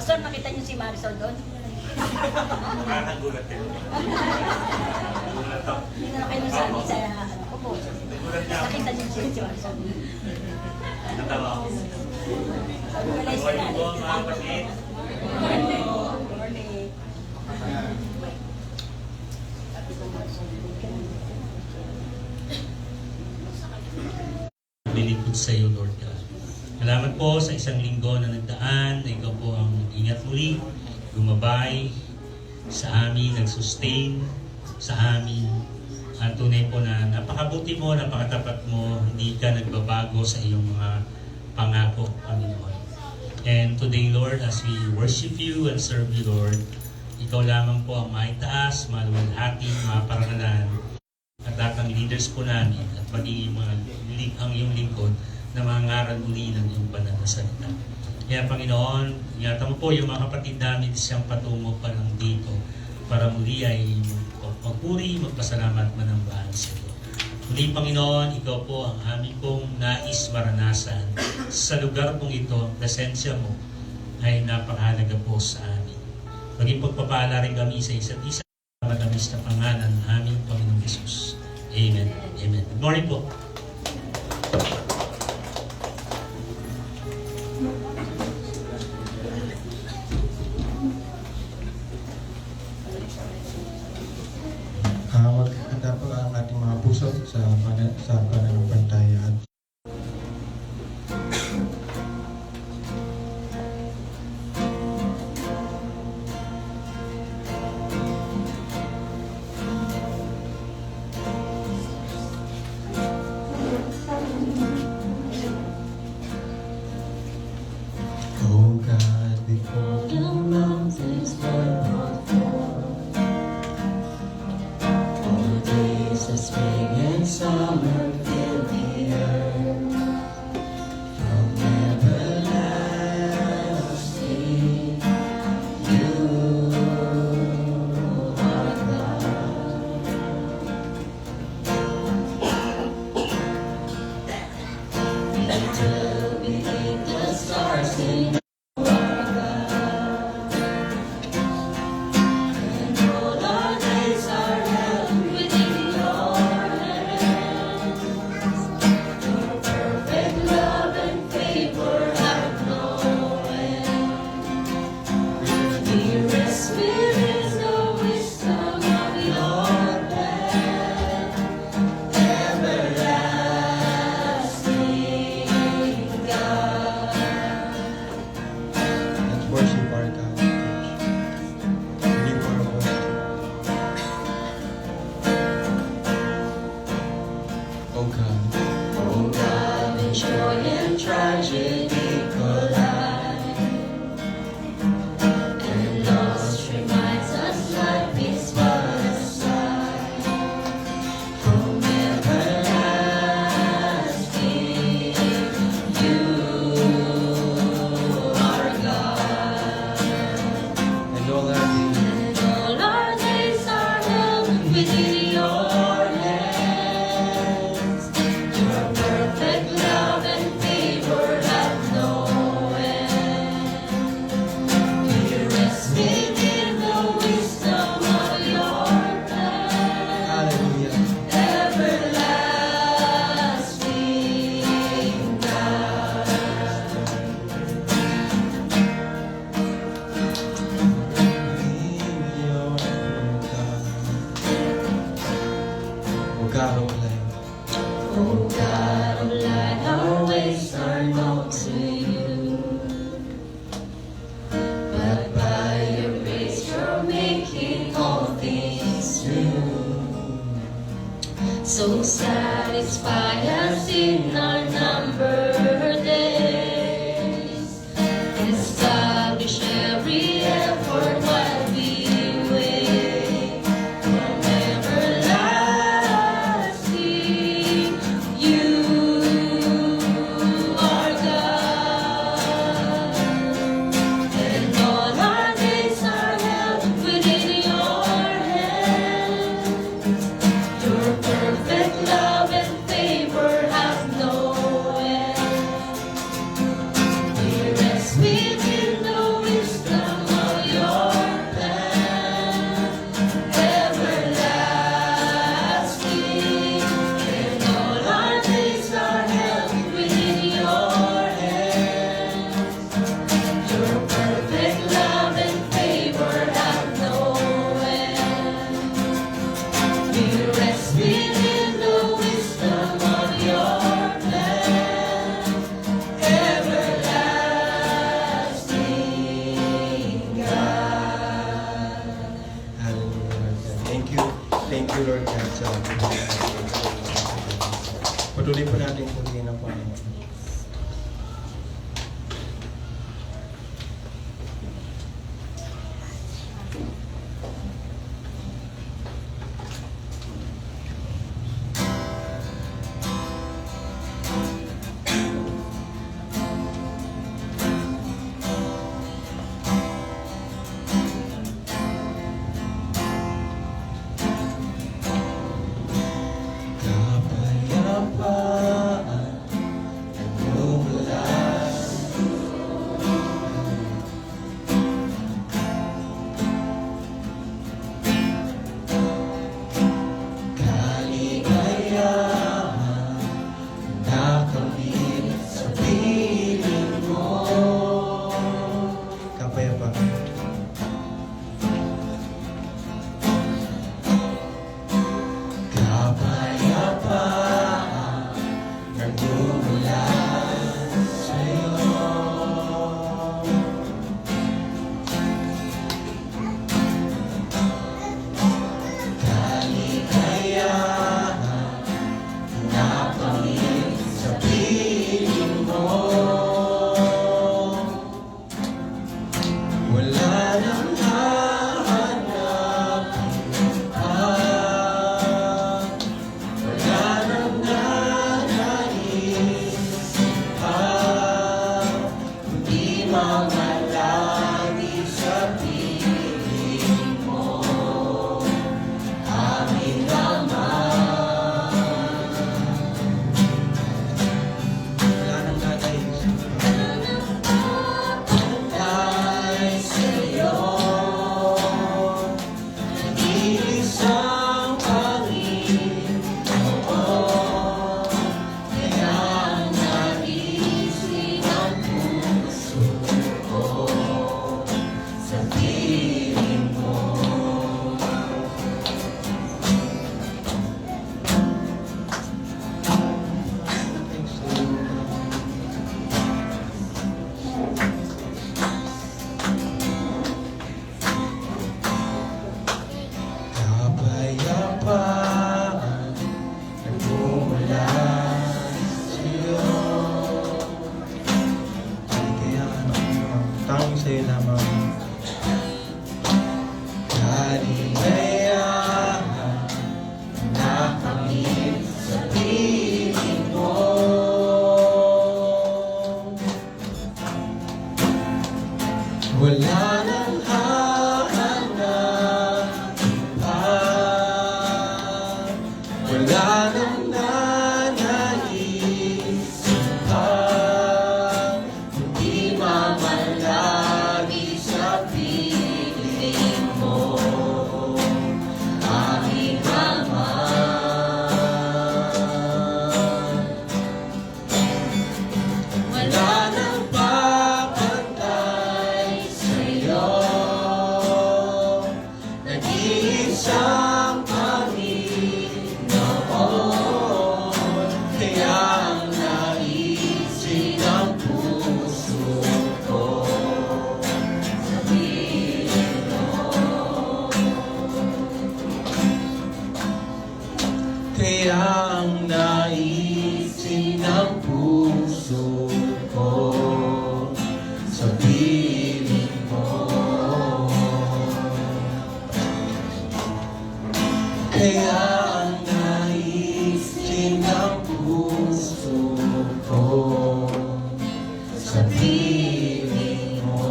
Pastor, nakita niyo si Marisol doon? Parang nagulat din. Nagulat ako. Hindi na kayo nasabi sa upo. Nagulat niya ako. Nakita niyo si Marisol. Natawa ako. Sabi ko lang Good morning po mga kapatid. Lilipod sa iyo, Lord God. Salamat po sa isang linggo na nagdaan, na ikaw po ang ingat muli, gumabay sa amin, nag-sustain sa amin. At tunay po na napakabuti mo, napakatapat mo, hindi ka nagbabago sa iyong mga pangako, Panginoon. And today, Lord, as we worship you and serve you, Lord, ikaw lamang po ang maitaas, maluwalhati, maparangalan, at lahat ng leaders po namin, at magiging ang iyong lingkod na mangaral muli ng iyong banal na salita. Kaya Panginoon, ingatan mo po yung mga kapatid namin siyang patungo pa lang dito para muli ay magpuri, magpasalamat, manambahan sa iyo. Muli Panginoon, ikaw po ang aming pong nais maranasan. Sa lugar pong ito, ang presensya mo ay napakahalaga po sa amin. Maging pagpapala rin kami sa isa't isa sa matamis na pangalan ng aming Panginoong Jesus. Amen. Amen. Good morning po. Magkakanta po ang ating mga puso sa pananampalataya. Oh God, before the mountains were brought forth, all the days of spring and summer fill the earth. From everlasting, you are God. Until beneath the stars in worship our God. Lift our voice. Oh God. Oh God, when joy and tragedy collide, and loss reminds us life is but a sigh. From everlasting, you are God. And all our days are held within your hands. Your perfect love and favor have no end. We rest within the wisdom of your plan. Hallelujah. Everlasting God. Oh God of light. Oh God of light, our ways are known to you. But by your grace you're making all things new. So satisfy us in our numbered days. Establish every effort while we wait. From everlasting, you are God. And all our days are held within your hands. Your perfect love and favor have no end. Patuloy po natin purihin ang Panginoon. Kapayapaan nagmumula kaligayahan nakamit sa piling mo. Kapayapaan. Kapayapaan nagmumula sa'yo. Kaligayahan nakamit sa piling mo. Wala nang hahanapin pa. Wala nang nanaisip pa, kundi mamalagi sa piling mo, aming Ama. Wala nang nanaisip pa, pantay sa'yo, nag-iisang Panginoon. Kaya ang naisin ang puso ko sa piling mo. Kapayapaan nagmumula sa'yo. Kaligayahan tanging sa'yo lamang. Kaligayahan nakamit sa piling mo. Wala nang hahanapin pa. Wala nang nanaisip pa, kundi mamalagi sa piling mo, aming Ama. Wala nang papantay sa'yo, nag-iisang Panginoon. Kaya ang naisin ang puso ko sa piling mo. Kaya ang naisin ang puso ko sa piling mo. Kaya ang naisin ang puso ko sa piling mo.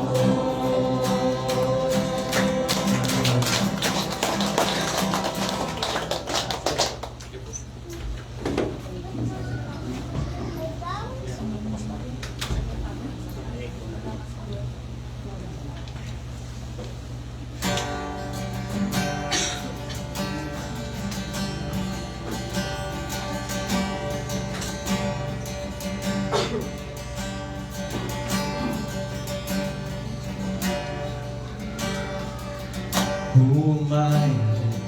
Who am I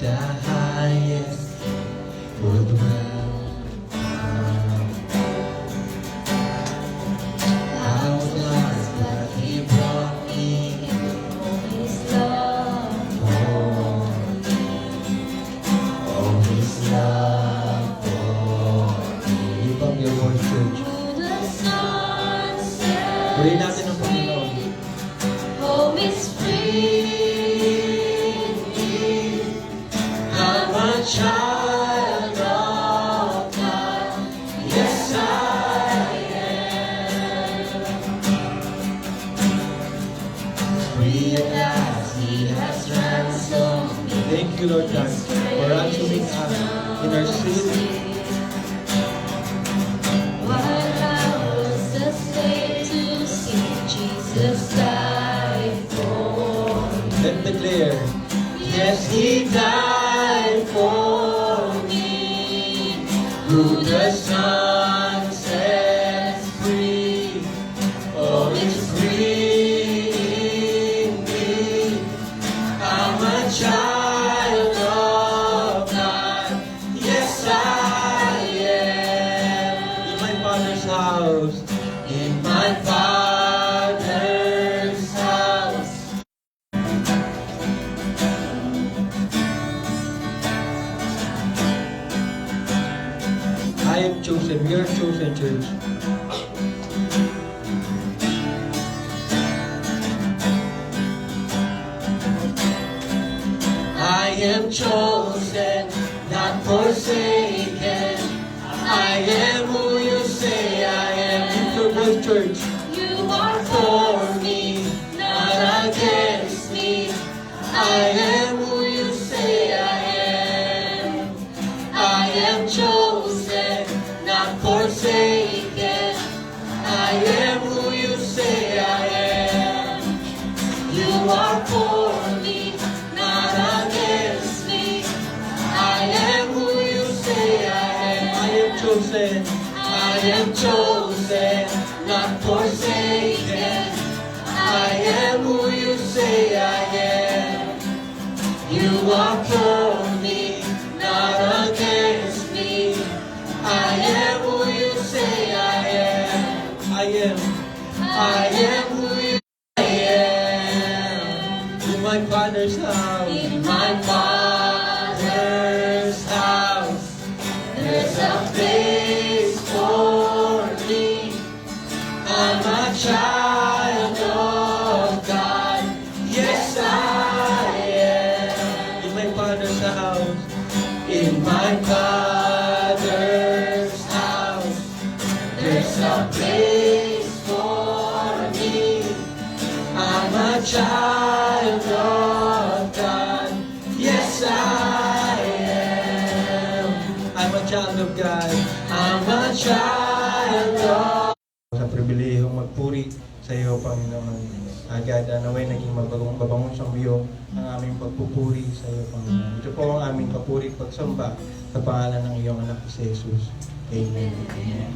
that the highest would dwell? I was lost, but He brought me His love. home. Oh, His love. Yes, He died for me. Who the Son sets free, oh, it's free me. I'm a child of God. Yes, I am. In my Father's house. In my Father's house. I am chosen. We are chosen, church. I am chosen, not forsaken. I am who you say I am. Lift your voice, church. You are For me, not against me. I am who you say I am. I am chosen, not forsaken. I am who you say I am. You are for me, not against me. I am who you say I am. I am chosen. I am chosen, not forsaken. I am who you say I am. You are for me, not against me. I am who you say I am. I am who you say I am. In my Father's house. In my Father's house. There's a place for me. I'm a child of God. Yes, I am. In my Father's house. In my Father's house. There's a place for me. I'm a child of God. Yes, I am. I'm a child of God. I'm a child of sa pribilehong magpuri sa iyo, Panginoon. Agad naway naging mabangon siyang biyong ang aming pagpupuri sa iyo, Panginoon. Ito po ang aming papuri pagsamba sa pangalan ng iyong anak si Jesus. Amen. Amen.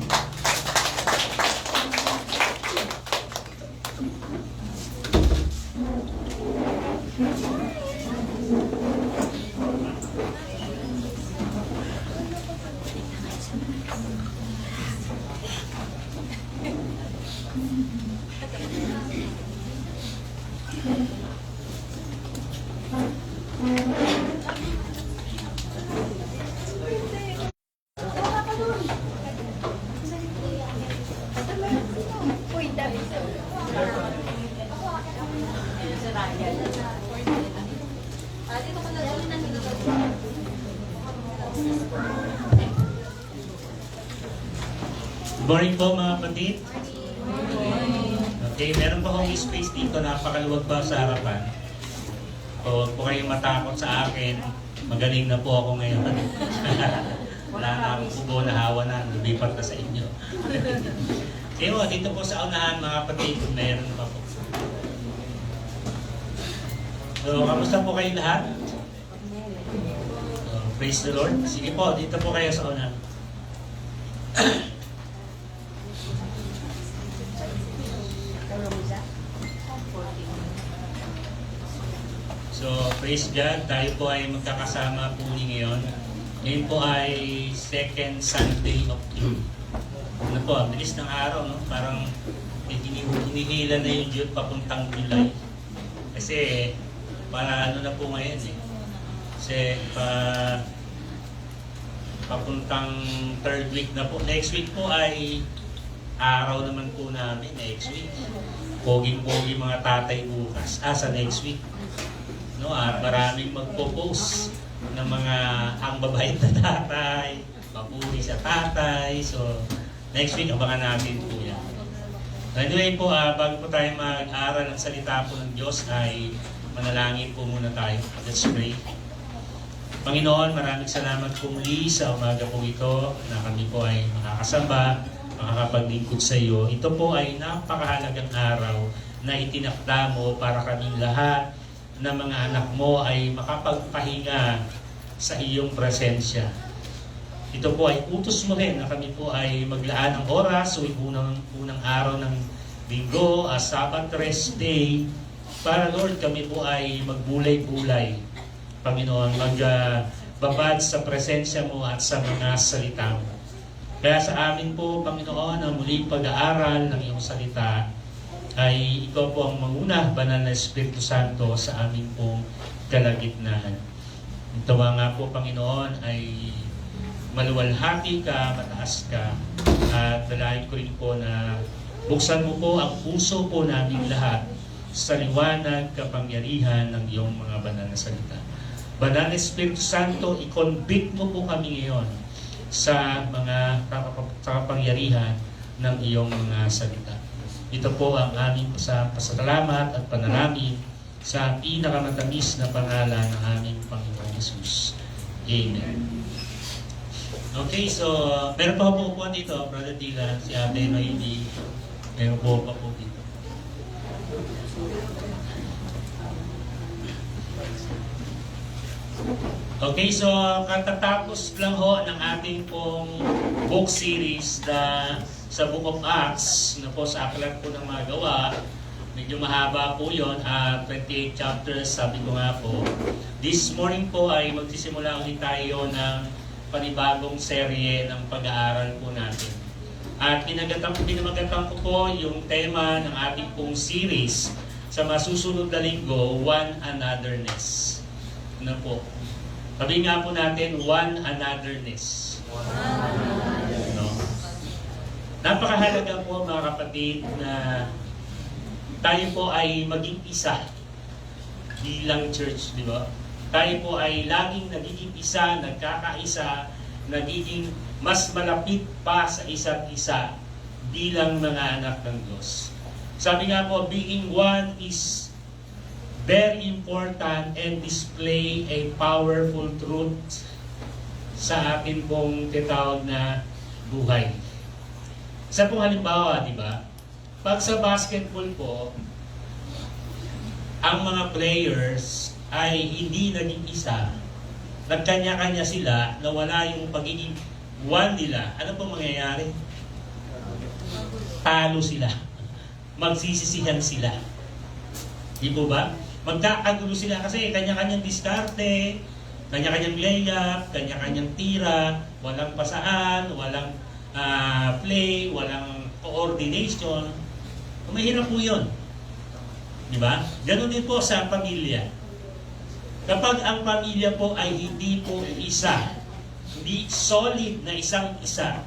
Uy, dami. Good morning po mga kapatid. Okay, meron pa akong space dito, napakaluwag pa sa harapan. So, huwag po kayong matakot sa akin. Magaling na po ako ngayon. Wala na akong ubo na hawa na, lumipat na sa inyo. Kaya dito po sa unahan mga kapatid, meron pa po. So, kamusta po kayo lahat? So, praise the Lord. Sige po, dito po kayo sa unahan. So, praise God, tayo po ay magkakasama po ngayon. Ngayon po ay second Sunday of June. Ano po, ang bilis ng araw, no? Parang hinihila na yung June papuntang July. Kasi, para ano na po ngayon eh. Kasi, papuntang third week na po. Next week po ay araw naman po namin, next week. Poging-pogi mga tatay bukas. Sa next week. No, maraming magpo-post ng mga ang babait na tatay, papuri sa tatay. So, next week, abangan natin po yan. Anyway po, bago po tayo mag-aaral ng salita po ng Diyos, ay manalangin po muna tayo. Let's pray. Panginoon, maraming salamat po muli sa umaga po ito na kami po ay makakasamba, makakapaglingkod sa iyo. Ito po ay napakahalagang araw na itinakda mo para kaming lahat na mga anak mo ay makapagpahinga sa iyong presensya. Ito po ay utos mo rin na kami po ay maglaan ng oras o unang araw ng linggo, Sabbath rest day, para Lord kami po ay magbulay-bulay, Panginoon, magbabad sa presensya mo at sa mga salita mo. Kaya sa amin po, Panginoon, ang muling pag-aaral ng iyong salita ay ikaw po ang manguna, Banal na Espiritu Santo, sa aming pong kalagitnaan. Ito nga po, Panginoon, ay maluwalhati ka, mataas ka, at dalahin ko rin po na buksan mo po ang puso po namin lahat sa liwanag, kapangyarihan ng iyong mga banal na salita. Banal na Espiritu Santo, i-convict mo po kami ngayon sa mga kapangyarihan ng iyong mga salita. Ito po ang aming pasasalamat at panalangin sa pinakamatamis na pangalan ng aming Panginoon Jesus. Amen. Okay, so meron pa po upuan dito, Brother Dylan, si Ate Noemi. Meron po pa po dito. Okay, so katatapos lang ho ng ating pong book series na sa Book of Acts, na po sa aklat po ng mga gawa. Medyo mahaba po yun, 28 chapters, sabi ko nga po. This morning po ay magsisimula ulit tayo ng panibagong serye ng pag-aaral po natin. At pinamagatan ko po yung tema ng ating pong series sa masusunod na linggo, One Anotherness. Ano po? Sabi nga po natin, One Anotherness. No? Napakahalaga po mga kapatid na tayo po ay maging isa bilang church, di ba? Tayo po ay laging nagiging isa, nagkakaisa, nagiging mas malapit pa sa isa't isa bilang mga anak ng Diyos. Sabi nga po, being one is very important and display a powerful truth sa atin pong tinatawag na buhay. Isa pong halimbawa, di ba? Pag sa basketball po, ang mga players ay hindi naging isa. Nagkanya-kanya sila na wala yung pagiging one nila. Ano po mangyayari? Talo sila. Magsisisihan sila. Di po ba? Magkakagulo sila kasi kanya-kanyang diskarte, kanya-kanyang layup, kanya-kanyang tira, walang pasaan, walang play, walang coordination. Mahirap po yun. Di ba? Ganun din po sa pamilya. Kapag ang pamilya po ay hindi po isa, hindi solid na isang isa,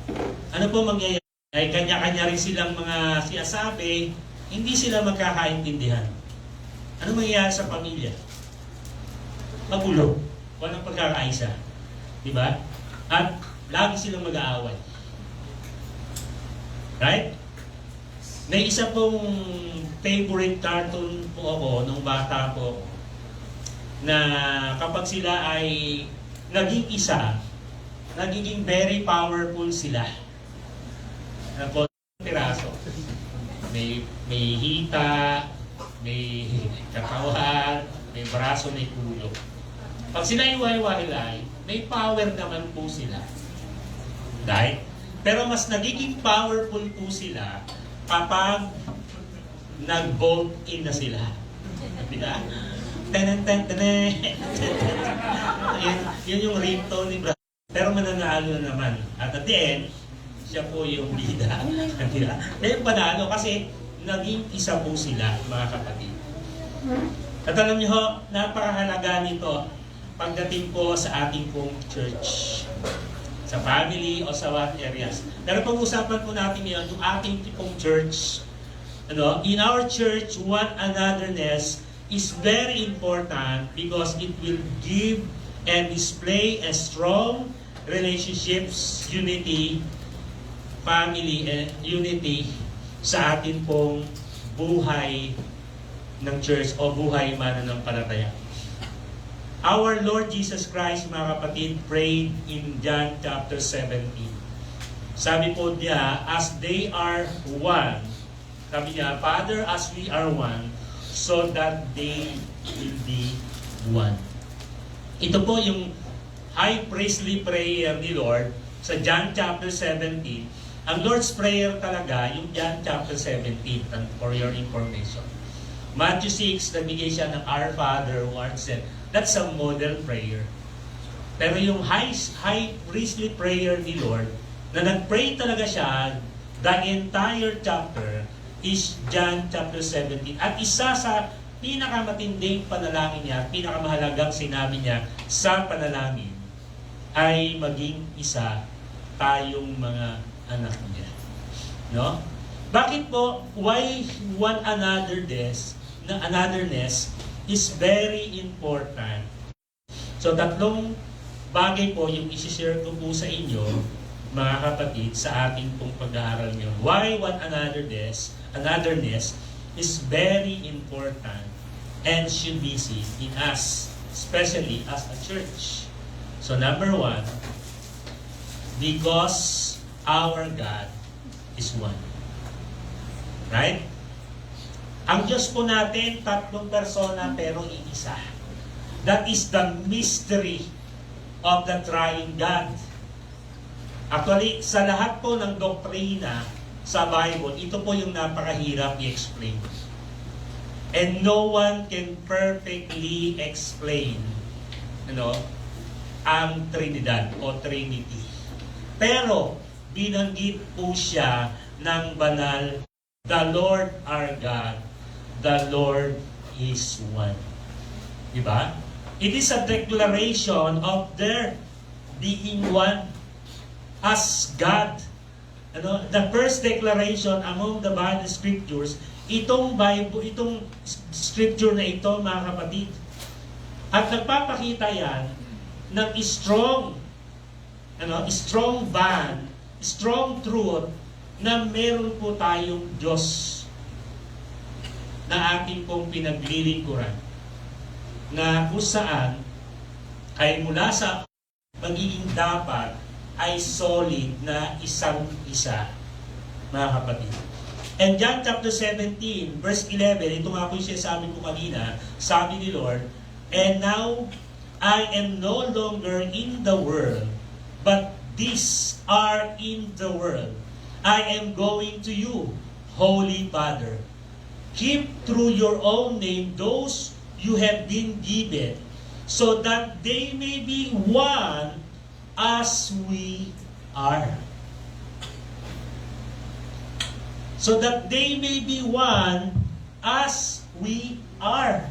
ano po mangyayari? Ay kanya-kanya rin silang mga sinasabi, hindi sila magkakaintindihan. Ano mangyayari sa pamilya? Magulo. Walang pagkakaisa. Di ba? At lagi silang mag-aaway. Right? May isa pong favorite cartoon po ako nung bata po na kapag sila ay naging isa, nagiging very powerful sila. Ano po? Piraso. May hita, may katawan, may braso, may ulo. Pag sila iwahiwalay, may power naman po sila. Right? Pero mas nagiging powerful po sila kapag nag-bolt in na sila. Diba? Tenen. Yun yung ringtone ni Brad. Pero mananalo na naman. At at the end, siya po yung bida. Diba? Kaya panalo kasi naging isa po sila, mga kapatid. At alam niyo ho, napakahalaga nito pagdating po sa ating pong church. Sa family o sa what areas. Pero pag-usapan po natin ngayon, yung ating tipong church, in our church, one anotherness is very important because it will give and display a strong relationships, unity, family, and unity sa atin pong buhay ng church o buhay mananampalataya. Our Lord Jesus Christ, mga kapatid, prayed in John chapter 17. Sabi po niya, as they are one, sabi niya, Father, as we are one, so that they will be one. Ito po yung high priestly prayer ni Lord sa John chapter 17. Ang Lord's Prayer talaga, yung John chapter 17, and for your information. Matthew 6, nabigay siya ng Our Father who art in heaven. That's a model prayer. Pero yung high priestly prayer ni Lord, na nag-pray talaga siya, the entire chapter is John chapter 17. At isa sa pinakamatinding panalangin niya, pinakamahalagang sinabi niya sa panalangin, ay maging isa tayong mga anak niya. No? Bakit po, why one otherness is very important. So tatlong bagay po yung isi-share ko po sa inyo, mga kapatid, sa ating pong pag-aaral ngayon. Why one otherness is very important and should be seen in us, especially as a church. So number one, because our God is one. Right? Ang Diyos po natin, tatlong persona pero iisa. That is the mystery of the triune God. Actually, sa lahat po ng doktrina sa Bible, ito po yung napakahirap i-explain. And no one can perfectly explain ang Trinidad o Trinity. Pero, binanggit po siya ng banal, the Lord our God, the Lord is one. Diba? It is a declaration of their being one as God. The first declaration among the Bible scriptures, itong scripture na ito, mga kapatid. At nagpapakita yan ng strong bond, strong truth na meron po tayong Diyos na ating pong pinaglilingkuran, na kung saan ay mula sa magiging dapat ay solid na isang-isa, mga kapatid. And John chapter 17, verse 11, ito nga po yung sinasabi ko kanina, sabi ni Lord, and now I am no longer in the world, but these are in the world. I am going to you, Holy Father. Keep through your own name those you have been given, so that they may be one as we are. So that they may be one as we are.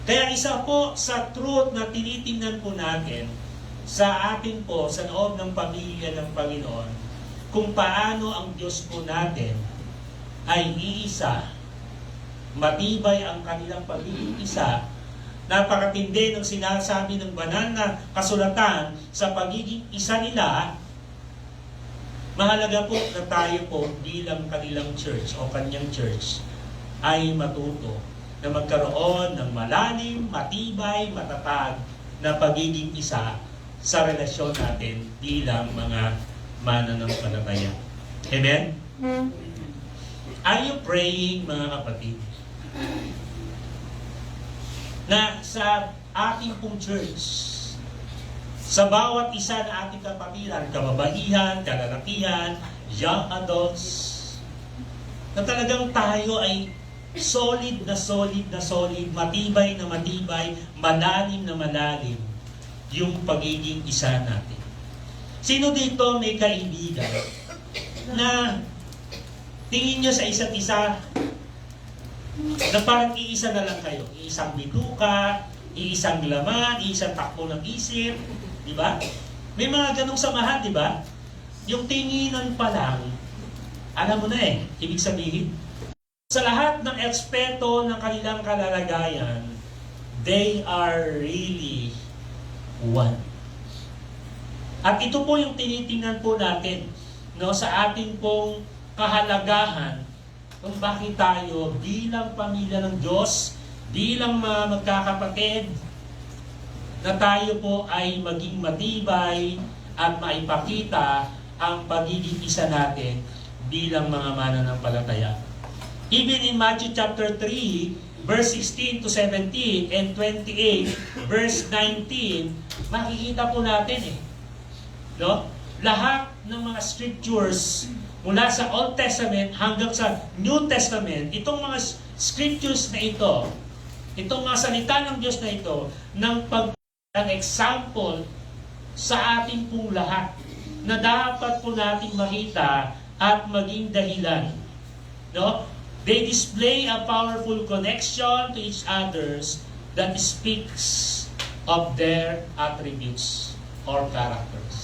Kaya isa po sa truth na tinitingnan po natin sa atin po, sa loob ng pamilya ng Panginoon, kung paano ang Diyos po natin ay iisa, matibay ang kanilang pagiging isa. Napakatindi ng sinasabi ng banal na kasulatan sa pagiging isa nila. Mahalaga po na tayo po bilang kanilang church o kanyang church ay matuto na magkaroon ng malalim, matibay, matatag na pagiging isa sa relasyon natin bilang mga mananampalataya. Amen? Are you praying, mga kapatid, na sa ating pong church, sa bawat isa na ating kapatiran, kababaihan, kalalakihan, young adults, na talagang tayo ay solid na solid na solid, matibay na matibay, malalim na malalim, yung pagiging isa natin. Sino dito may kaibigan na tingin nyo sa isa't isa na parang iisa na lang kayo? Iisang bituka, iisang laman, iisang takbo ng isip, di ba? May mga ganong samahan, di ba? Yung tinginan pa lang, alam mo na ibig sabihin. Sa lahat ng ekspeto ng kanilang kalalagayan, they are really one. At ito po yung tinitingnan po natin sa ating pong kahalagahan kung bakit tayo bilang pamilya ng Diyos, bilang mga magkakapatid, na tayo po ay maging matibay at maipakita ang pagiging isa natin bilang mga mananampalataya. Even in Matthew chapter 3, verse 16 to 17 and 28, verse 19, makikita po natin no? Lahat ng mga scriptures mula sa Old Testament hanggang sa New Testament, itong mga scriptures na ito, itong mga salita ng Diyos na ito, ng example sa ating pong lahat na dapat po nating makita at maging dahilan. No? They display a powerful connection to each others that speaks of their attributes or characters.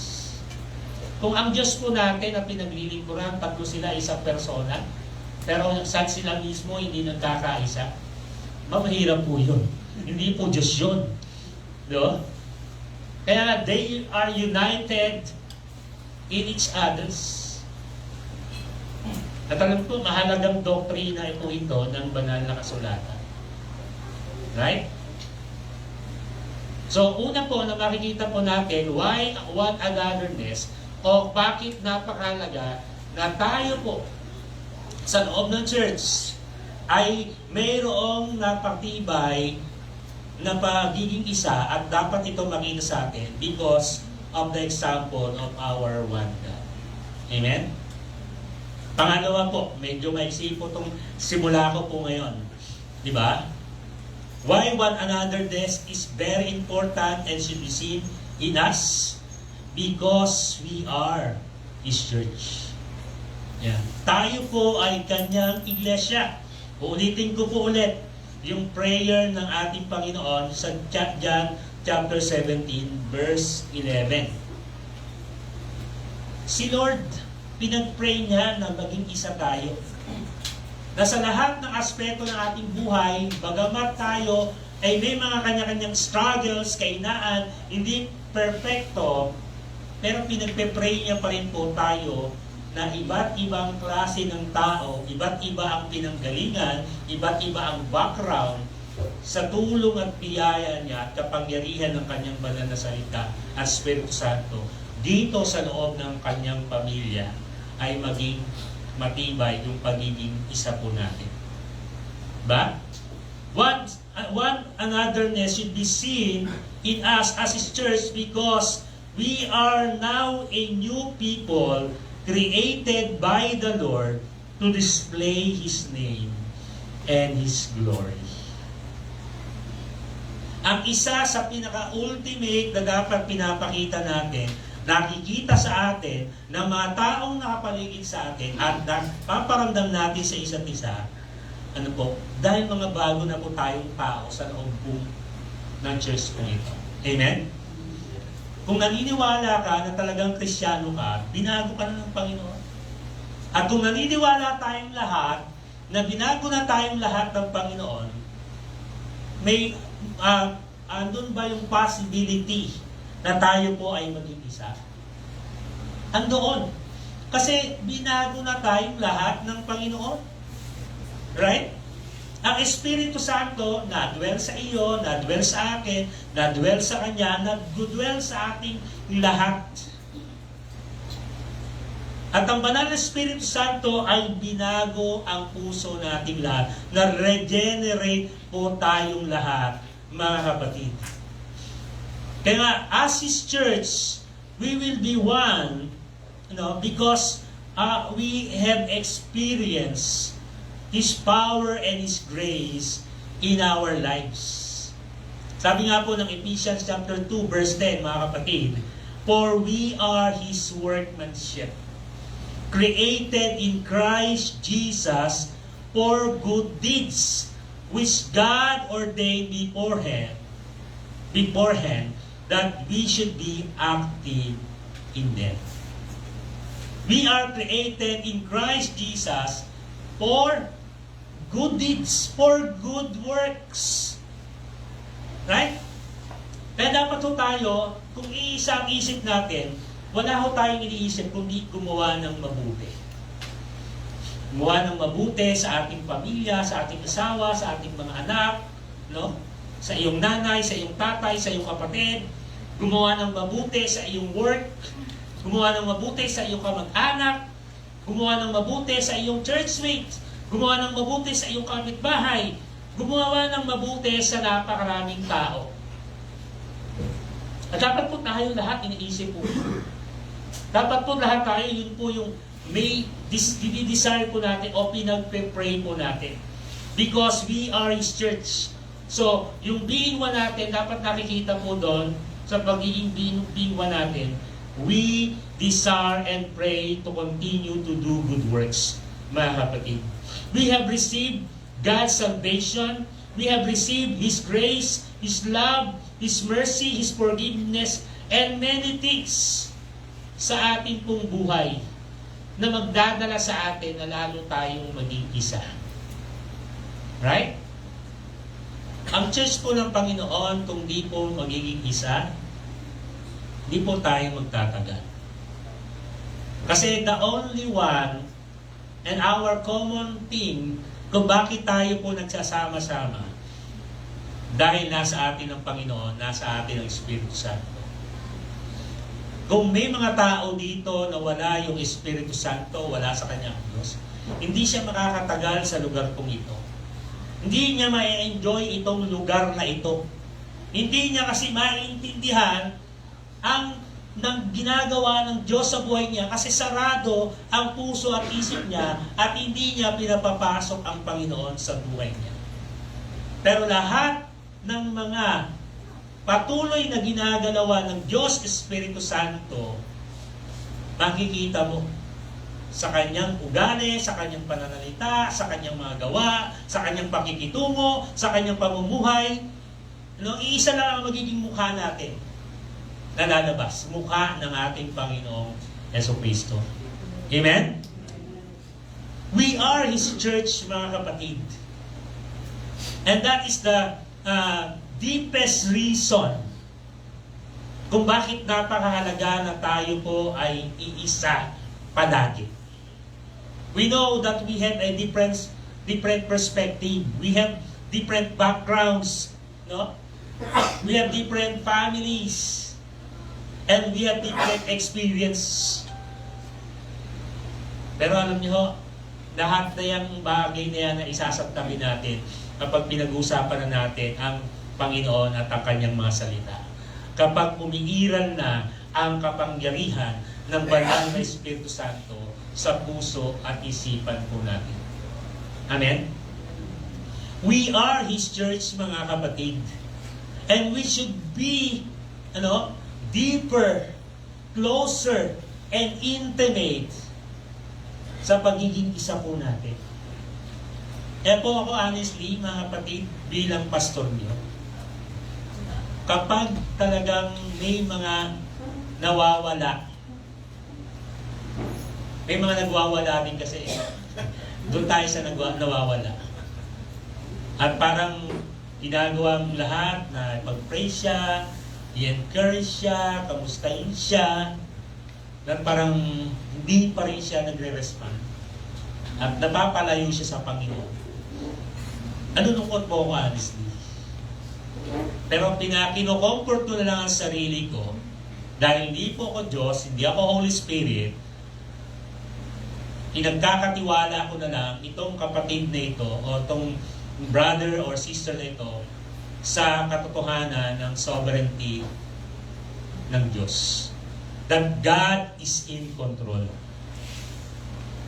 Kung ang Diyos po natin na pinaglilingkuran, tatlo sila, isang persona, pero saan sila mismo hindi nagkakaisa, mahirap po yun. Hindi po Diyos yun. No? Kaya they are united in each others. At alam po, mahalagang doktrina ito ng banal na kasulatan. Right? So, una po na makikita po natin why one anotherness o bakit napakalaga na tayo po sa loob ng church ay mayroong napatibay na pagiging isa at dapat ito makita sa atin because of the example of our one God. Amen? Pangalawa po, medyo maiksi po itong simula ko po ngayon. Di ba? Why one anotherness is very important and should be seen in us? Because we are His church. Yeah. Tayo po ay Kanyang iglesia. Uulitin ko po ulit yung prayer ng ating Panginoon sa John chapter 17, verse 11. Si Lord, pinag-pray niya na maging isa tayo. Na sa lahat ng aspeto ng ating buhay, bagamat tayo ay may mga kanya-kanyang struggles, kainaan, hindi perfecto, pero pinagpe-pray niya pa rin po tayo na iba't ibang klase ng tao, iba't iba ang pinanggalingan, iba't iba ang background, sa tulong at biyaya niya at kapangyarihan ng kanyang banal na salita at Espiritu Santo, dito sa loob ng kanyang pamilya, ay maging matibay yung pagiging isa po natin. Ba? One anotherness should be seen in us as His church because we are now a new people created by the Lord to display His name and His glory. Ang isa sa pinaka-ultimate na dapat pinapakita natin, nakikita sa atin na mga taong nakapaligid sa atin at paparamdam natin sa isa't isa, ano po, dahil mga bago na po tayong tao sa loob po ng church po ito. Amen? Kung naniniwala ka na talagang Kristiyano ka, binago ka na ng Panginoon. At kung naniniwala tayong lahat na binago na tayong lahat ng Panginoon, may andun ba yung possibility na tayo po ay maging isa? Andoon. Kasi binago na tayong lahat ng Panginoon. Right? Ang Espiritu Santo na-dwell sa iyo, na-dwell sa akin, na-dwell sa Kanya, nag-dwell sa ating lahat. At ang banal na Espiritu Santo ay binago ang puso nating lahat. Na-regenerate po tayong lahat, mga kapatid. Kaya nga, as His church, we will be one, because we have experienced His power and His grace in our lives. Sabi nga po ng Ephesians chapter 2, verse 10, mga kapatid, for we are His workmanship, created in Christ Jesus for good deeds, which God ordained beforehand, that we should be active in them. We are created in Christ Jesus for good deeds, for good works. Right? Kaya dapat ho tayo, kung iisa ang isip natin, wala ho tayong iniisip kundi gumawa ng mabuti. Gumawa ng mabuti sa ating pamilya, sa ating asawa, sa ating mga anak, sa iyong nanay, sa iyong tatay, sa iyong kapatid, gumawa ng mabuti sa iyong work, gumawa ng mabuti sa iyong kamag-anak, gumawa ng mabuti sa iyong churchmate, gumawa ng mabuti sa iyong kapitbahay, gumawa ng mabuti sa napakaraming tao. At dapat po tayo lahat iniisip po. Dapat po lahat tayo, yun po yung may desire po natin o pinagpe-pray po natin. Because we are His church. So, yung being one natin, dapat nakikita po doon sa pagiging being one natin, we desire and pray to continue to do good works, mga kapatid. We have received God's salvation. We have received His grace, His love, His mercy, His forgiveness, and many things sa ating pong buhay na magdadala sa atin na lalo tayong maging isa. Right? Ang church po ng Panginoon, kung di po magiging isa, di po tayo magtatagal. Kasi the only one and our common thing kung bakit tayo po nagsasama-sama, dahil nasa atin ang Panginoon, nasa atin ang Espiritu Santo. Kung may mga tao dito na wala yung Espiritu Santo, wala sa kanyang Diyos, hindi siya makakatagal sa lugar kong ito. Hindi niya ma-enjoy itong lugar na ito. Hindi niya kasi maintindihan ang ginagawa ng Diyos sa buhay niya kasi sarado ang puso at isip niya at hindi niya pinapapasok ang Panginoon sa buhay niya. Pero lahat ng mga patuloy na ginagalawa ng Diyos Espiritu Santo, makikita mo sa kanyang ugali, sa kanyang pananalita, sa kanyang mga gawa, sa kanyang pakikitungo, sa kanyang pamumuhay. Iisa lang ang magiging mukha natin na lalabas, mukha ng ating Panginoong Jesucristo. Amen? We are His church, mga kapatid. And that is the deepest reason kung bakit napakahalaga na tayo po ay iisa palagi. We know that we have a different perspective. We have different backgrounds, no? We have different families. And we have different experience. Pero alam niyo, lahat na yung bagay na yan na isasabtabi natin kapag pinag-uusapan na natin ang Panginoon at ang kanyang mga salita. Kapag umiiral na ang kapangyarihan ng banal na Espiritu Santo sa puso at isipan po natin. Amen? We are His church, mga kapatid. And we should be, deeper, closer, and intimate sa pagiging isa po natin. Po ako honestly, mga kapatid, bilang pastor niyo, kapag talagang may mga nawawala, may mga nagwawala din kasi, doon tayo sa nawawala. At parang ginagawa ang lahat na mag-pray siya, i-encourage siya, kamustahin siya, na parang hindi pa rin siya nagre-respond. At napapalayo siya sa Panginoon. Nalulungkot po ako honestly. Pero kinocomfort ko na lang ang sarili ko, dahil hindi po ako Diyos, hindi ako Holy Spirit, pinagkakatiwala ko na lang itong kapatid na ito, o itong brother or sister na ito, sa katotohanan ng sovereignty ng Diyos. That God is in control.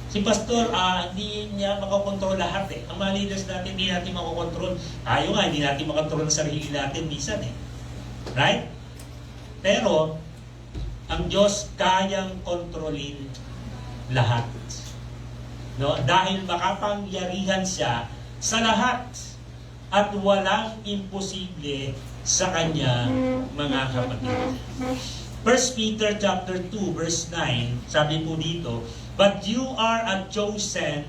Si Pastor, hindi niya makakontrol lahat eh. Ang mga leaders natin, hindi natin makakontrol. Tayo nga, hindi natin makakontrol ang sarili natin minsan eh. Right? Pero, ang Diyos kayang kontrolin lahat. No? Dahil makapangyarihan siya sa lahat. At walang imposible sa kanya, mga kapatid. 1 Peter chapter 2 verse 9, sabi po dito, "But you are a chosen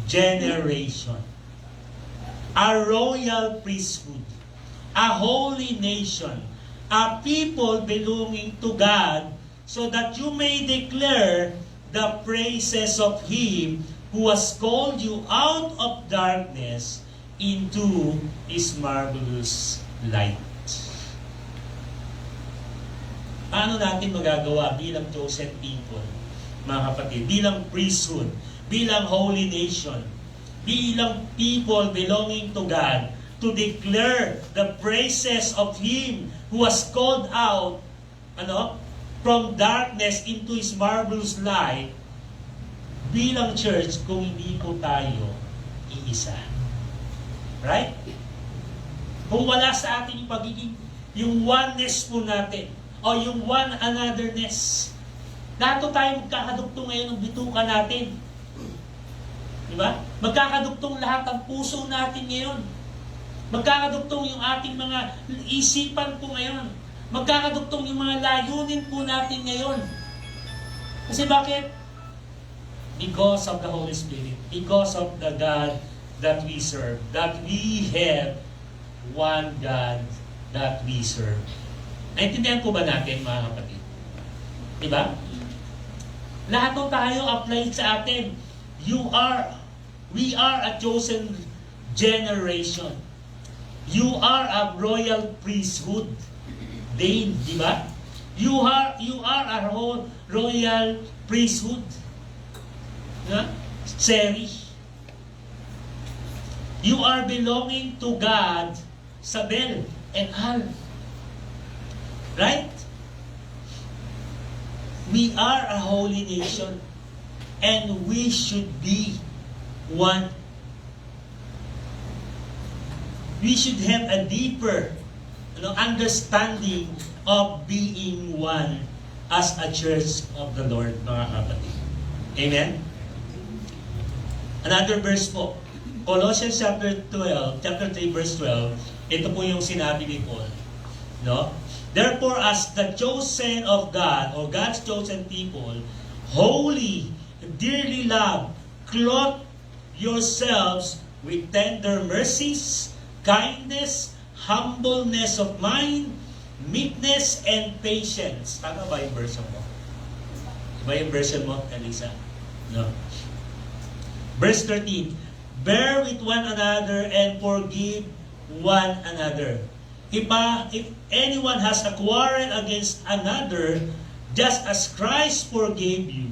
generation, a royal priesthood, a holy nation, a people belonging to God, so that you may declare the praises of Him who has called you out of darkness into His marvelous light." Paano natin magagawa bilang chosen people, mga kapatid, bilang priesthood, bilang holy nation, bilang people belonging to God, to declare the praises of Him who was called out, from darkness into His marvelous light, bilang church, kung hindi po tayo iisa. Right? Kung wala sa ating pagiging, yung oneness po natin, o yung one anotherness, dato tayo magkakadugtong ngayon ng bituka natin. Diba? Magkakadugtong lahat ang puso natin ngayon. Magkakadugtong yung ating mga isipan po ngayon. Magkakadugtong yung mga layunin po natin ngayon. Kasi bakit? Because of the Holy Spirit. Because of the God that we serve. That we have one God that we serve. Naintindihan po ba natin, mga kapatid? Diba? Lahat po tayo applied sa atin. We are a chosen generation. You are a royal priesthood. Dane, di ba? You are a royal priesthood. Seri. You are belonging to God, Sabel and Al. Right? We are a holy nation and we should be one. We should have a deeper understanding of being one as a church of the Lord, mga kapatid. Amen? Another verse po. Colossians chapter 3, verse 12. Ito po yung sinabi ni Paul. Therefore, as the chosen of God, or God's chosen people, holy, dearly loved, clothe yourselves with tender mercies, kindness, humbleness of mind, meekness, and patience. Tama ba yung version mo? Iba yung version mo, Elisa? No. Verse 13, bear with one another and forgive one another. If anyone has a quarrel against another, just as Christ forgave you,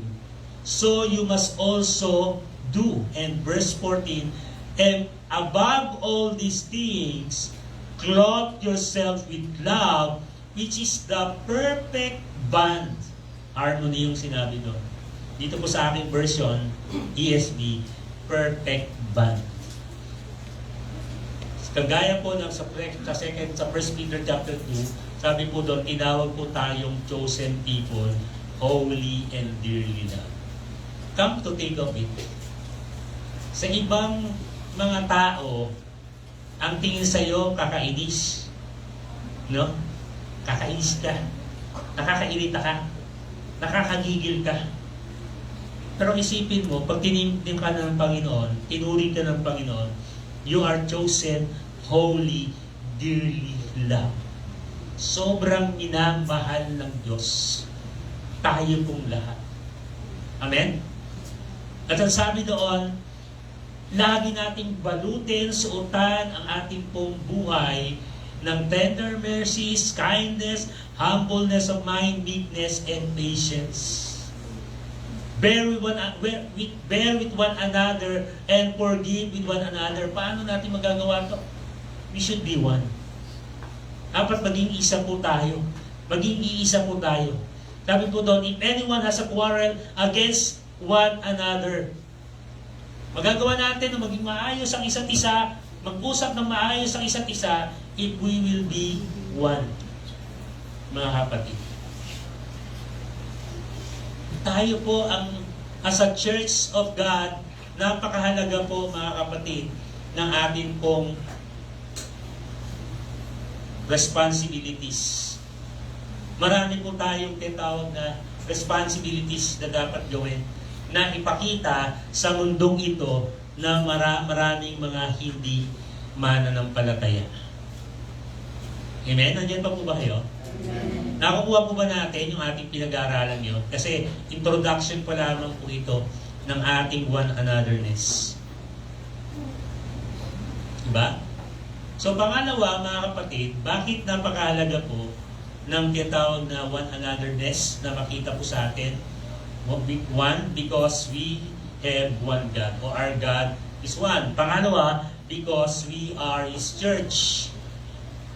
so you must also do. And verse 14, and above all these things, clothe yourself with love, which is the perfect bond. Harmony yung sinabi doon. Dito po sa aking version, ESV, perfect bond. Kagaya po ng sa 1 Peter chapter 2, sabi po doon, tinawag po tayong chosen people, holy and dearly loved. Come to think of it, sa ibang mga tao, ang tingin sa'yo, kakainis. No? Kakainis ka. Nakakairita ka. Nakakagigil ka. Pero isipin mo, pag tinimdim ka ng Panginoon, tinuring ka ng Panginoon, you are chosen, holy, dearly loved. Sobrang minamahal ng Diyos. Tayo pong lahat. Amen? At ang sabi doon, lagi nating balutin, suotan ang ating pong buhay ng tender mercies, kindness, humbleness of mind, meekness, and patience. Bear with one another and forgive with one another. Paano natin magagawa ito? We should be one. Dapat maging isa po tayo. Maging iisa po tayo. Sabi po doon, if anyone has a quarrel against one another, magagawa natin na maging maayos ang isa't isa, mag-usap ng maayos ang isa't isa, if we will be one. Mga kapatid. Tayo po as a Church of God, napakahalaga po mga kapatid, ng ating pong responsibilities. Marami po tayong tinatawag na responsibilities na dapat gawin, na ipakita sa mundong ito na maraming mga hindi mananampalataya. Amen? Nandiyan pa po ba kayo? Amen. Nakukuha po ba natin yung ating pinag-aaralan yun? Kasi introduction pa lamang po ito ng ating one anotherness. Diba? So pangalawa mga kapatid, bakit napakahalaga po ng tinatawag na one anotherness na makita po sa atin? One, because we have one God, or our God is one. Pangalawa, because we are His church.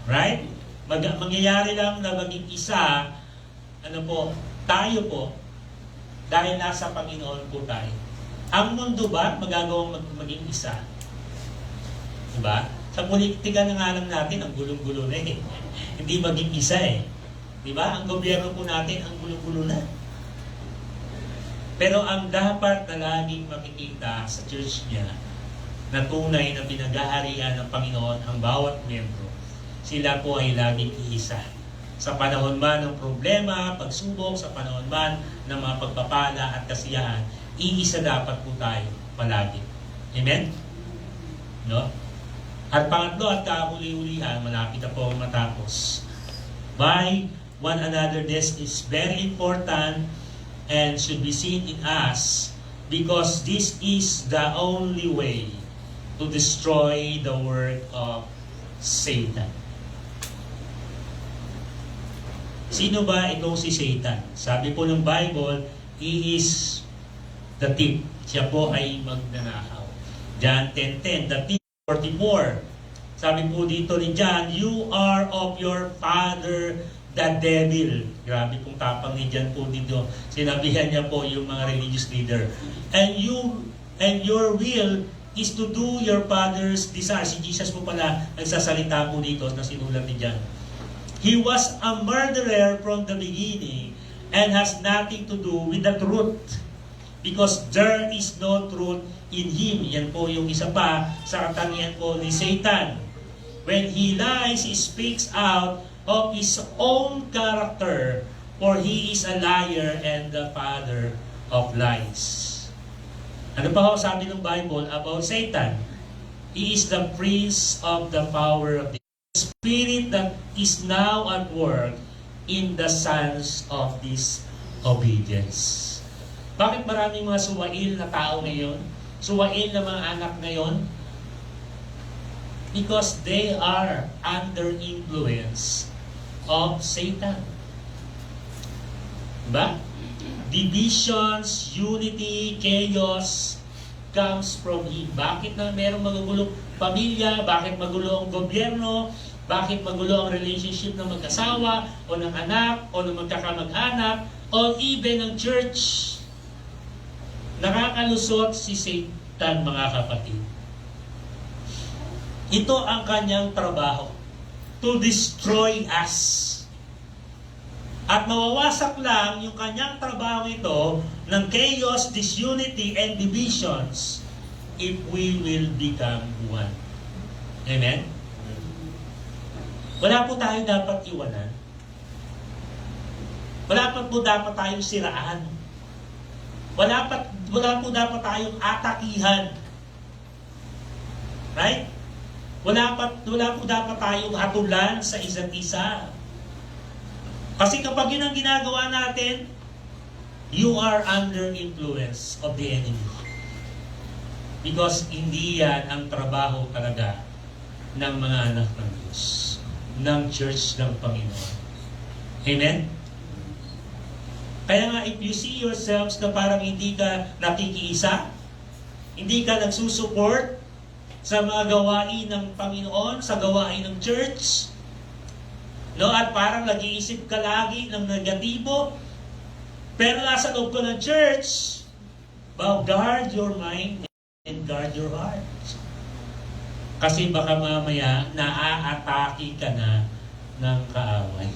Right? Mangyayari lang na maging isa, tayo po, dahil nasa Panginoon po tayo. Ang mundo ba, magagawang maging isa? Diba? Sa politika na nga lang natin, ang gulong-gulo na eh. Hindi maging isa eh. Diba? Ang gobyerno po natin, ang gulong-gulo na. Pero ang dapat na laging makikita sa church niya, na tunay na pinaghaharian ng Panginoon ang bawat miyembro, sila po ay laging iisa. Sa panahon man ng problema, pagsubok, sa panahon man ng mga pagpapala at kasiyahan, iisa dapat po tayo palagi. Amen? No? At pangatlo at kahuli-hulihan, malapit na po matapos. By one another, this is very important and should be seen in us because this is the only way to destroy the work of Satan. Sino ba itong si Satan? Sabi po ng Bible, he is the thief. Siya po ay magnanakaw. John 10:10, the thief. 44. Sabi po dito ni John, you are of your father the devil. Grabe pong tapang ni John po dito. Sinabihan niya po yung mga religious leader. And your will is to do your father's desire. Si Jesus po pala nagsasalita po dito na sinulat ni John. He was a murderer from the beginning and has nothing to do with the truth because there is no truth in him. Yan po yung isa pa sa katangian po ni Satan. When he lies, he speaks out of his own character, for he is a liar and the father of lies. Ano pa ho sabi ng Bible about Satan? He is the prince of the power of the spirit that is now at work in the sons of disobedience. Bakit maraming mga suwail na tao ngayon? Suwail na mga anak ngayon? Because they are under influence of Satan. Diba? Divisions, unity, chaos comes from him. Bakit na merong magugulong pamilya? Bakit magulo ang gobyerno? Bakit magulo ang relationship ng mag-asawa o ng anak o ng magkakamag-anak o even ng church? Nakakalusot si Satan, mga kapatid. Ito ang kanyang trabaho, to destroy us. At mawawasak lang yung kanyang trabaho ito ng chaos, disunity, and divisions if we will become one. Amen? Wala po tayo dapat iwanan. Wala po dapat tayong siraan. Wala po dapat tayong atakihan. Right? Wala po dapat tayong hatulan sa isa't isa. Kasi kapag yun ang ginagawa natin, you are under influence of the enemy. Because hindi yan ang trabaho talaga ng mga anak ng Diyos, ng church ng Panginoon. Amen? Kaya nga, if you see yourselves na parang hindi ka nakikiisa, hindi ka nagsusupport sa mga gawain ng Panginoon, sa gawain ng church, no? At parang nag-iisip ka lagi ng negatibo, pero nasa loob ko ng church, guard your mind and guard your heart. Kasi baka mamaya naaatake ka na ng kaaway.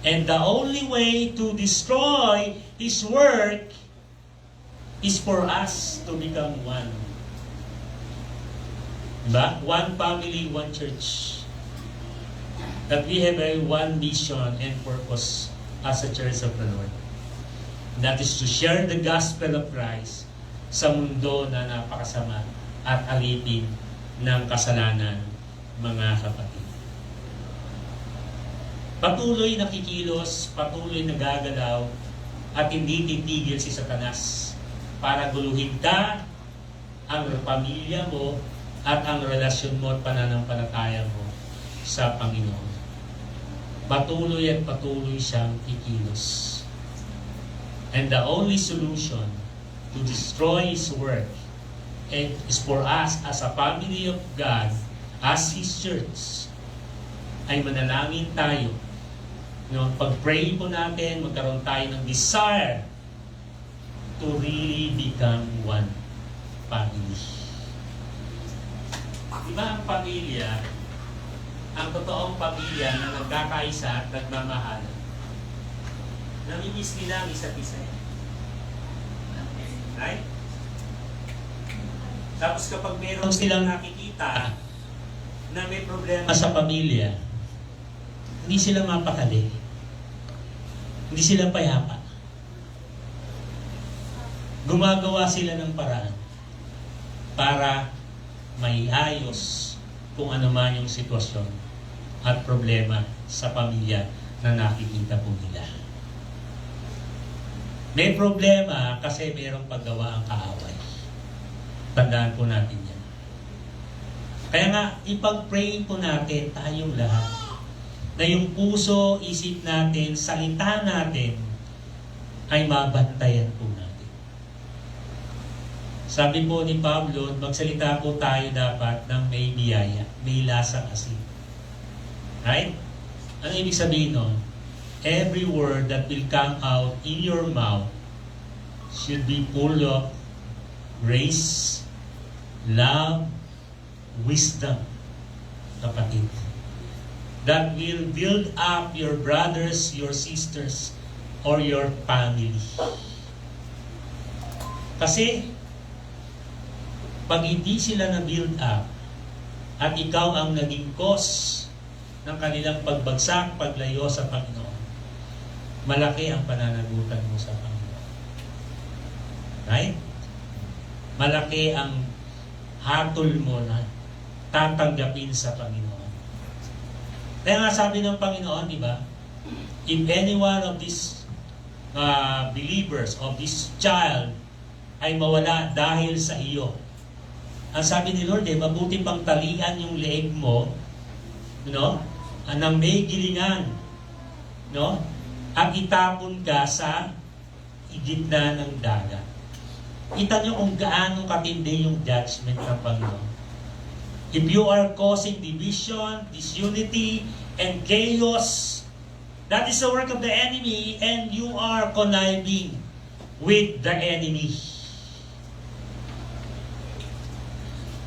And the only way to destroy His work is for us to become one. Diba? One family, one church. That we have a one mission and purpose as a church of the Lord. That is to share the gospel of Christ sa mundo na napakasama at alipin ng kasalanan, mga kapatid. Patuloy na kikilos, patuloy na gagalaw, at hindi titigil si Satanas para guluhin ka, ang pamilya mo, at ang relasyon mo at pananampalataya mo sa Panginoon. Patuloy at patuloy siyang kikilos. And the only solution to destroy His work and is for us as a family of God, as His church, ay manalangin tayo. Pag-pray po natin, magkaroon tayo ng desire to really become one family. Diba ang pamilya, ang totoong pamilya na nagkakaisa at nagmamahal, namimiss nila ang isa't isa. Right? Tapos kapag meron silang nakikita na may problema sa pamilya, hindi sila mapakali. Hindi sila payapa. Gumagawa sila ng paraan para maiayos kung ano man yung sitwasyon at problema sa pamilya na nakikita po nila. May problema kasi mayroong paggawa ang kaaway. Tandaan po natin yan. Kaya nga, ipag-pray po natin tayong lahat na yung puso, isip natin, salita natin ay mabantayan po natin. Sabi po ni Pablo, magsalita po tayo dapat ng may biyaya, may lasang asin. Right? Ano ibig sabihin nun? Every word that will come out in your mouth should be full of grace, love, wisdom, kapatid. That will build up your brothers, your sisters, or your family. Kasi, pag hindi sila na-build up, at ikaw ang naging cause ng kanilang pagbagsak, paglayo sa Panginoon, malaki ang pananagutan mo sa Panginoon. Right? Malaki ang hatol mo na tatanggapin sa Panginoon. Kaya nga sabi ng Panginoon, di ba? If any one of these believers, of this child, ay mawala dahil sa iyo. Ang sabi ni Lord, mabuti pang talian yung leeg mo, nang may gilingan, at itapon ka sa gitna ng dagat. Kita nyo kung gaano katindi yung judgment ng Panginoon. If you are causing division, disunity, and chaos, that is the work of the enemy, and you are conniving with the enemy.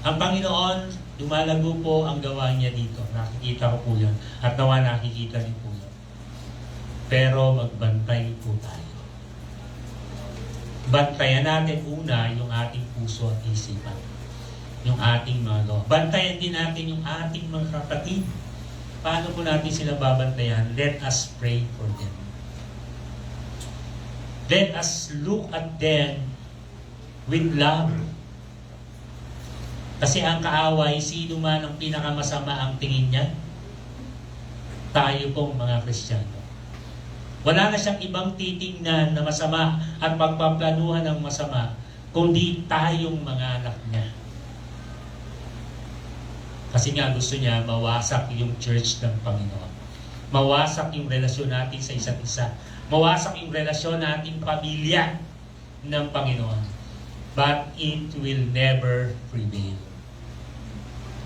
Ang Panginoon, lumalago po ang gawa niya dito. Nakikita ko po yan. At nawa nakikita rin po yan. Pero magbantay po tayo. Bantayan natin una yung ating puso at isipan. Yung ating mga gawa. Bantayan din natin yung ating mga kapatid. Paano po natin sila babantayan? Let us pray for them. Let us look at them with love. Kasi ang kaaway, sino man ang pinakamasama ang tingin niya? Tayo pong mga Kristiyano. Wala na siyang ibang titingnan na masama at pagpaplanuhan ng masama, kundi tayong mga anak niya. Kasi nga gusto niya mawasak yung church ng Panginoon. Mawasak yung relasyon natin sa isa't isa. Mawasak yung relasyon nating pamilya ng Panginoon. But it will never prevail.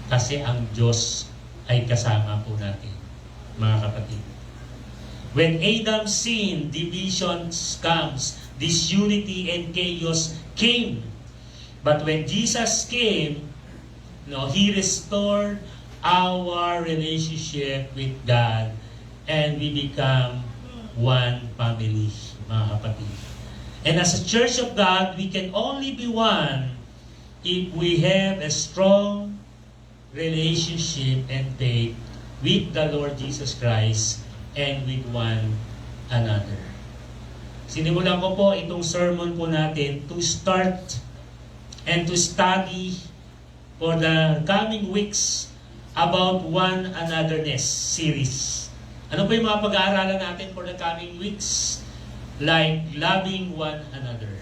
Kasi ang Diyos ay kasama po natin, mga kapatid. When Adam sinned, division comes, disunity and chaos came. But when Jesus came, He restored our relationship with God and we become one family, mga kapatid. And as a church of God, we can only be one if we have a strong relationship and faith with the Lord Jesus Christ and with one another. Sinimulan ko po itong sermon po natin to start and to study for the coming weeks about one anotherness series. Ano po yung mga pag-aaralan natin for the coming weeks? Like loving one another,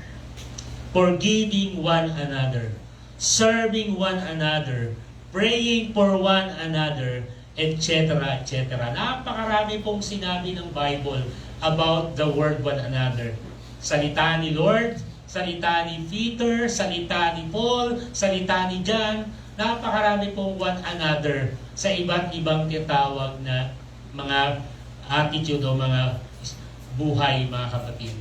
forgiving one another, serving one another, praying for one another, etc. etc. Napakarami pong sinabi ng Bible about the word one another. Salita ni Lord salita ni Peter, salita ni Paul, salita ni John, napakarami pong one another sa iba't ibang tinatawag na mga attitude o mga buhay, mga kapatid.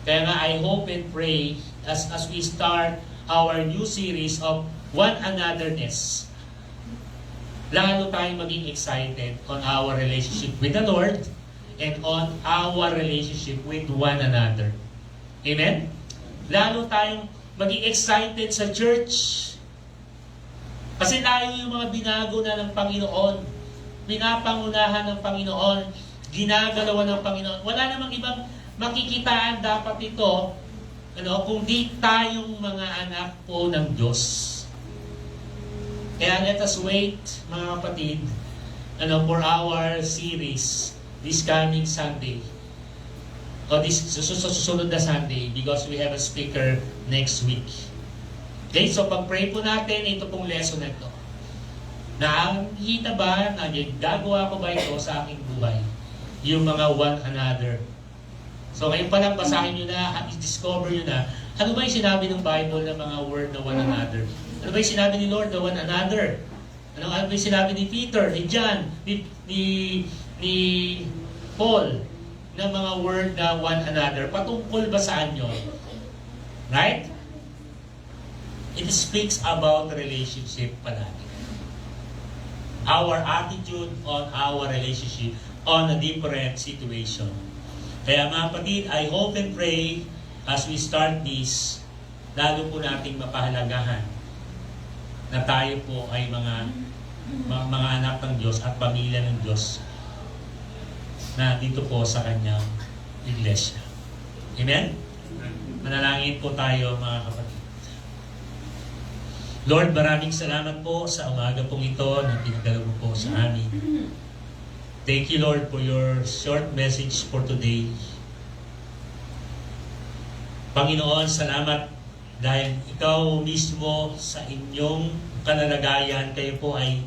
Kaya nga, I hope and pray as we start our new series of one anotherness, lalo tayong maging excited on our relationship with the Lord and on our relationship with one another. Amen? Lalo tayong maging excited sa church. Kasi tayo yung mga binago na ng Panginoon, pinapangunahan ng Panginoon, ginagalawan ng Panginoon. Wala namang ibang makikitaan dapat ito, kundi tayong mga anak po ng Diyos. Kaya let us wait, mga kapatid, for our series this coming Sunday. O this susunod na Sunday, because we have a speaker next week. Okay, so pag-pray po natin ito pong lesson na ito. Nakikita ba, gagawa ko ba ito sa aking buhay? Yung mga one another. So ngayon pa lang, basahin nyo na, discover nyo na, ano ba yung sinabi ng Bible ng mga word na one another? Ano ba yung sinabi ni Lord na one another? Ano ba yung sinabi ni Peter, ni John, ni Paul, na mga word na one another? Patungkol ba saan yun? Right? It speaks about relationship palagi. Our attitude on our relationship on a different situation. Kaya mga kapatid, I hope and pray as we start this, lalo po nating mapahalagahan na tayo po ay mga anak ng Diyos at pamilya ng Diyos na dito po sa kanyang iglesia. Amen? Manalangin po tayo, mga kapatid. Lord, maraming salamat po sa umaga pong ito na pinagdala mo po sa amin. Thank you, Lord, for your short message for today. Panginoon, salamat dahil ikaw mismo sa inyong kalalagayan, kayo po ay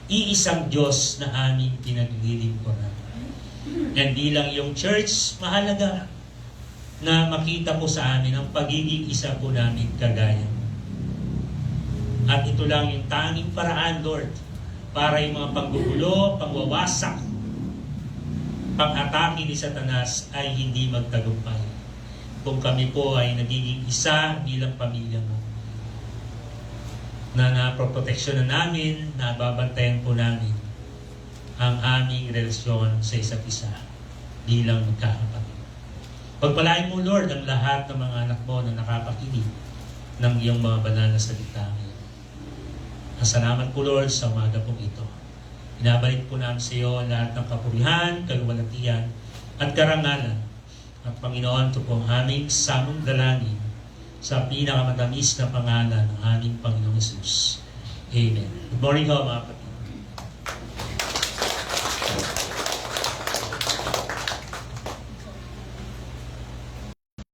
iisang Diyos na aming pinaglilingkuran. And bilang yung church, mahalaga na makita po sa amin ang pagiging isa po namin kagaya. At ito lang yung tanging paraan, Lord, para yung mga panggugulo, pangwawasak, pang-atake ni Satanas ay hindi magtagumpay. Kung kami po ay nagiging isa bilang pamilya mo, na naproproteksyon na namin, nababantayan po namin ang aming relasyon sa isa't isa bilang magkakapatid. Pagpalain mo, Lord, ang lahat ng mga anak mo na nakapakinig ng iyong mga banal na salita ngayon. Salamat po, Lord, sa umaga pong ito. Inabalik po namin sa iyo lahat ng kapurihan, kaluwalhatian, at karangalan. At Panginoon, ito po ang aming samong dalangin sa pinakamatamis na pangalan ng aming Panginoong Jesus. Amen. Good morning ho, mga kapatid.